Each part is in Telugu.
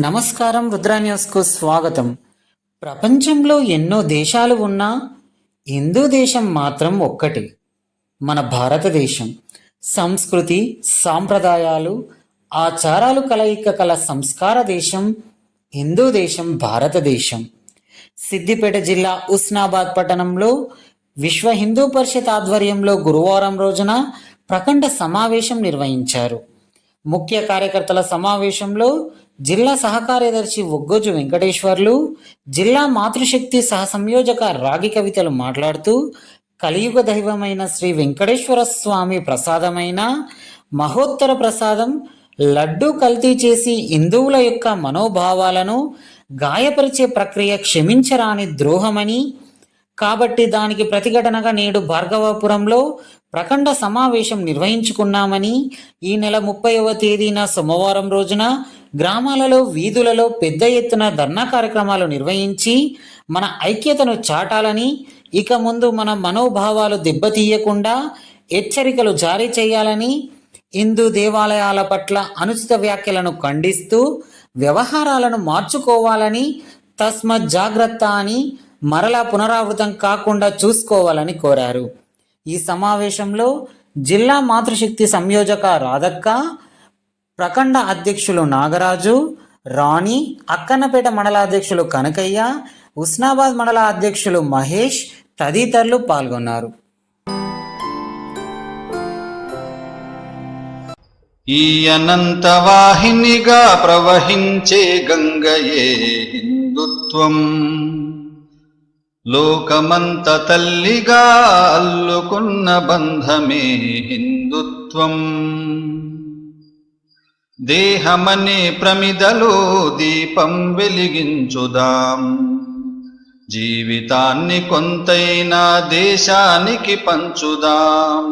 నమస్కారం, రుద్రా న్యూస్కు స్వాగతం. ప్రపంచంలో ఎన్నో దేశాలు ఉన్నా హిందూ దేశం మాత్రం ఒక్కటి, మన భారతదేశం. సంస్కృతి, సాంప్రదాయాలు, ఆచారాలు కలయిక కల సంస్కార దేశం హిందూ దేశం భారతదేశం. సిద్దిపేట జిల్లా ఉస్నాబాద్ పట్టణంలో విశ్వ హిందూ పరిషత్ ఆధ్వర్యంలో గురువారం రోజున ప్రఖండ సమావేశం నిర్వహించారు. ముఖ్య కార్యకర్తల సమావేశంలో జిల్లా సహకార్యదర్శి ఒగ్గోజు వెంకటేశ్వర్లు, జిల్లా మాతృశక్తి సహ సంయోజక రాగి కవితలు మాట్లాడుతూ, కలియుగ దైవమైన శ్రీ వెంకటేశ్వర స్వామి ప్రసాదమైన మహోత్తర ప్రసాదం లడ్డూ కల్తీ చేసి హిందువుల యొక్క మనోభావాలను గాయపరిచే ప్రక్రియ క్షమించరాని ద్రోహమని, కాబట్టి దానికి ప్రతిఘటనగా నేడు భార్గవపురంలో ప్రఖండ సమావేశం నిర్వహించుకున్నామని, ఈ నెల 30వ తేదీన సోమవారం రోజున గ్రామాలలో, వీధులలో పెద్ద ఎత్తున ధర్నా కార్యక్రమాలు నిర్వహించి మన ఐక్యతను చాటాలని, ఇక ముందు మన మనోభావాలు దెబ్బతీయకుండా హెచ్చరికలు జారీ చేయాలని, హిందూ దేవాలయాల పట్ల అనుచిత వ్యాఖ్యలను ఖండిస్తూ వ్యవహారాలను మార్చుకోవాలని, తస్మత్ జాగ్రత్త అని మరలా పునరావృతం కాకుండా చూసుకోవాలని కోరారు. ఈ సమావేశంలో జిల్లా మాతృశక్తి సంయోజక రాధక్క, ప్రఖండ అధ్యక్షులు నాగరాజు, రాణి, అక్కన్నపేట మండల అధ్యక్షులు కనకయ్య, ఉస్నాబాద్ మండల అధ్యక్షులు మహేష్ తదితరులు పాల్గొన్నారు. ఈ అనంత వాహినిగా ప్రవహించే గంగయే హిందుత్వం, లోకమంత తల్లిగా అల్లుకున్న బంధమే హిందుత్వం. దేహమనే ప్రమిదలో దీపం వెలిగించుదాం, జీవితాన్ని కొంతైనా దేశానికి పంచుదాం.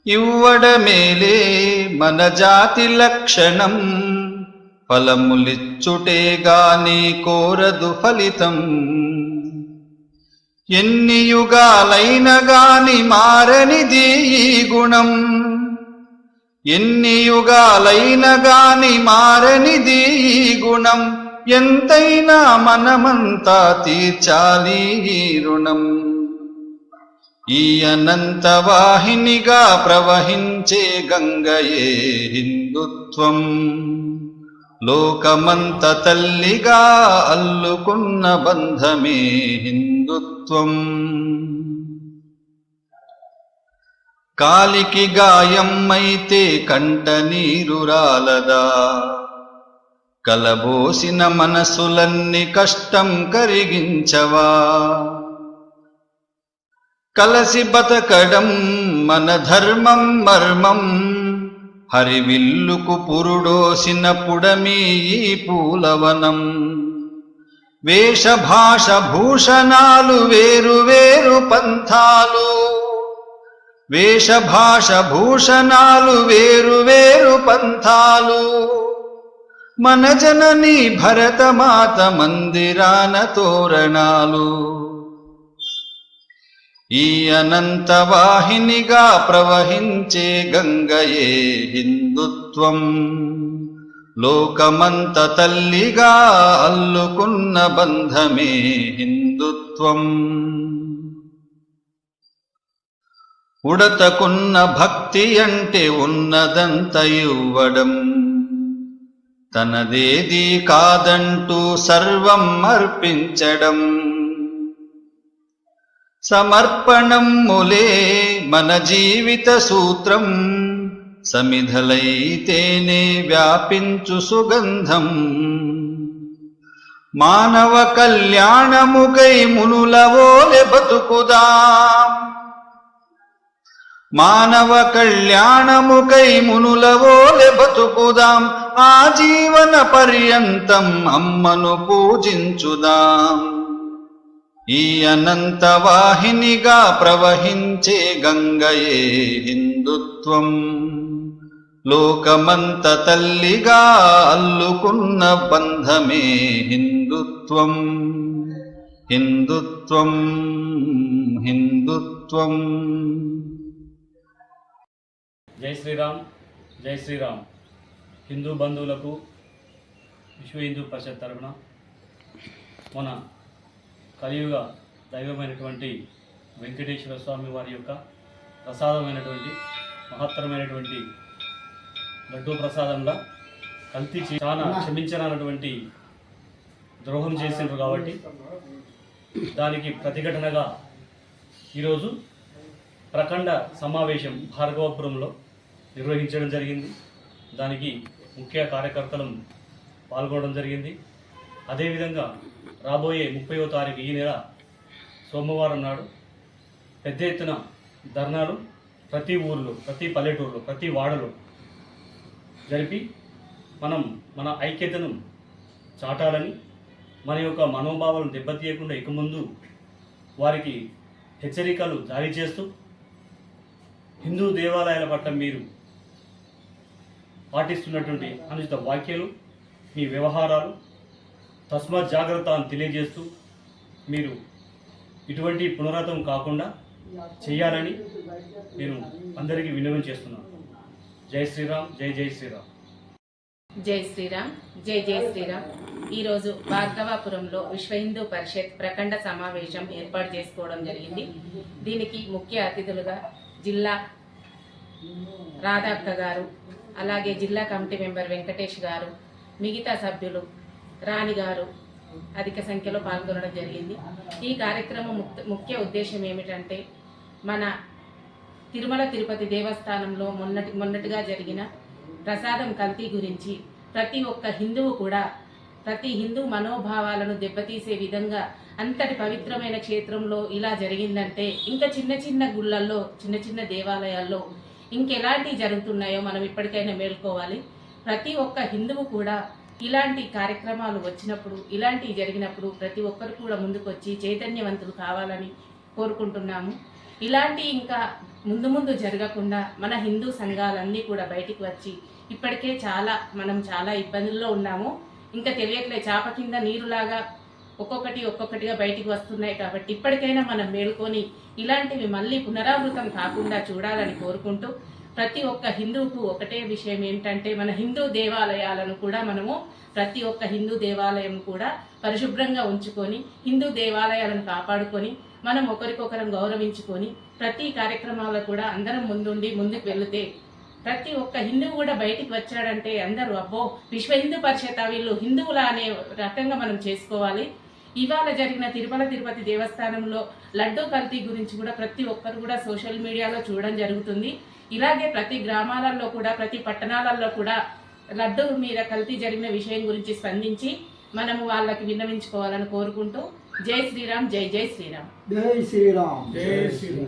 ఇవ్వడమేలే మన జాతి లక్షణం, ఫలములిచ్చుటే గాని కోరదు ఫలితం. ఎన్ని యుగాలైన గాని మారనిది ఈ గుణం, ఎన్ని యుగాలైన గాని మారనిది ఈ గుణం. ఎంతైనా మనమంతా తీర్చాలి ఈ రుణం. ఈ అనంత వాహినిగా ప్రవహించే గంగయే హిందుత్వం, లోకమంత తల్లిగా అల్లుకున్న బంధమే హిందుత్వం. కాలికి గాయమైతే కంట నీరు రాలదా, కలబోసిన మనసులన్నీ కష్టం కరిగించవా. కలసి బతకడం మన ధర్మం మర్మం, హరివిల్లుకు పురుడోసిన పుడమి ఈ పూలవనం. వేషభాష భూషణాలు వేరు వేరు పంథాలు, వేషభాష భూషణాలు వేరు వేరు పంథాలు. మన జనని భరతమాత మందిరాన తోరణాలు. ఈ అనంత వాహినిగా ప్రవహించే గంగయే హిందుత్వం, లోకమంత తల్లిగా అల్లుకున్న బంధమే హిందుత్వం. ఉడతకున్న భక్తి అంటే ఉన్నదంత ఇవ్వడం, తనదేది కాదంటూ సర్వం అర్పించడం. సమర్పణములే మన జీవిత సూత్రం, సమిధలైతేనే వ్యాపించు సుగంధం. మానవ కళ్యాణముకై మునులవోలె బతుకుదాం, మానవ కళ్యాణముకై మునులవోలె బతుకుదాం. ఆజీవన పర్యంతం అమ్మను పూజించుదాం. ఈ అనంత వాహినిగా ప్రవహించే గంగయే హిందుత్వం, లోకమంత తల్లిగా అల్లుకున్న బంధమే హిందుత్వం. హిందుత్వం హిందుత్వం. జై శ్రీరామ్, జై శ్రీరామ్. హిందూ బంధువులకు విశ్వ హిందూ పరిషత్ తరఫున మన కలియుగ దైవమైనటువంటి వెంకటేశ్వర స్వామి వారి యొక్క ప్రసాదమైనటువంటి మహత్తరమైనటువంటి లడ్డూ ప్రసాదంగా కల్తీ చాలా క్షమించనటువంటి ద్రోహం చేసిండ్రు కాబట్టి దానికి ప్రతిఘటనగా ఈరోజు ప్రఖండ సమావేశం భార్గవపురంలో నిర్వహించడం జరిగింది. దానికి ముఖ్య కార్యకర్తలు పాల్గొనడం జరిగింది. అదేవిధంగా రాబోయే 30వ తారీఖు ఈ నెల సోమవారం నాడు పెద్ద ఎత్తున ధర్నాలు ప్రతి ఊర్లో, ప్రతి పల్లెటూరులో, ప్రతి వాడలో జరిపి మన ఐక్యతను చాటాలని, మన యొక్క మనోభావాలను దెబ్బతీయకుండా ఇక ముందు వారికి హెచ్చరికలు జారీ చేస్తూ హిందూ దేవాలయాల పట్ల మీరు పాటిస్తున్నటువంటి అనుచిత వ్యాఖ్యలు, మీ వ్యవహారాలు తస్మాత్ జాగ్రత్త అని తెలియజేస్తూ మీరు ఇటువంటి పునరావృతం కాకుండా చేయాలని నేను అందరికీ విన్నవం చేస్తున్నాను. జై శ్రీరామ్, జై జై శ్రీరామ్. జై శ్రీరామ్, జై జై శ్రీరామ్. ఈరోజు భార్గవాపురంలో విశ్వ హిందూ పరిషత్ ప్రఖండ సమావేశం ఏర్పాటు చేసుకోవడం జరిగింది. దీనికి ముఖ్య అతిథులుగా జిల్లా రాధాక్క గారు, అలాగే జిల్లా కమిటీ మెంబర్ వెంకటేష్ గారు, మిగతా సభ్యులు రాణి గారు అధిక సంఖ్యలో పాల్గొనడం జరిగింది. ఈ కార్యక్రమం ముఖ్య ఉద్దేశం ఏమిటంటే, మన తిరుమల తిరుపతి దేవస్థానంలో మొన్నటిగా జరిగిన ప్రసాదం కల్తీ గురించి ప్రతి ఒక్క హిందువు కూడా, ప్రతి హిందూ మనోభావాలను దెబ్బతీసే విధంగా అంతటి పవిత్రమైన క్షేత్రంలో ఇలా జరిగిందంటే ఇంకా చిన్న చిన్న గుళ్ళల్లో, చిన్న చిన్న దేవాలయాల్లో ఇంకెలాంటివి జరుగుతున్నాయో మనం ఇప్పటికైనా మేల్కోవాలి. ప్రతి ఒక్క హిందువు కూడా ఇలాంటి కార్యక్రమాలు వచ్చినప్పుడు, ఇలాంటివి జరిగినప్పుడు ప్రతి ఒక్కరు కూడా ముందుకొచ్చి చైతన్యవంతులు కావాలని కోరుకుంటున్నాము. ఇలాంటి ఇంకా ముందు జరగకుండా మన హిందూ సంఘాలన్నీ కూడా బయటికి వచ్చి, ఇప్పటికే మనం చాలా ఇబ్బందుల్లో ఉన్నాము, ఇంకా తెలియట్లే చాప కింద నీరులాగా ఒక్కొక్కటిగా బయటికి వస్తున్నాయి. కాబట్టి ఇప్పటికైనా మనం మేల్కొని ఇలాంటివి మళ్ళీ పునరావృతం కాకుండా చూడాలని కోరుకుంటూ, ప్రతి ఒక్క హిందువుకు ఒకటే విషయం ఏంటంటే, మన హిందూ దేవాలయాలను కూడా ప్రతి ఒక్క హిందూ దేవాలయం కూడా పరిశుభ్రంగా ఉంచుకొని, హిందూ దేవాలయాలను కాపాడుకొని, మనం ఒకరికొకరం గౌరవించుకొని ప్రతి కార్యక్రమాల్లో కూడా అందరం ముందుకు వెళితే, ప్రతి ఒక్క హిందువు కూడా బయటికి వచ్చాడంటే అందరూ అబ్బో విశ్వ హిందూ పరిషత్ వీళ్ళు హిందువులా అనే రకంగా మనం చేసుకోవాలి. ఇవాళ జరిగిన తిరుమల తిరుపతి దేవస్థానంలో లడ్డూ కల్తీ గురించి కూడా ప్రతి ఒక్కరు కూడా సోషల్ మీడియాలో చూడడం జరుగుతుంది. ఇలాగే ప్రతి గ్రామాలలో కూడా, ప్రతి పట్టణాలలో కూడా లడ్డూ మీద కల్తీ జరిగిన విషయం గురించి స్పందించి మనము వాళ్ళకి విన్నవించుకోవాలని కోరుకుంటూ, జై శ్రీరామ్, జై జై శ్రీరామ్. జై శ్రీరామ్, జై శ్రీరామ్.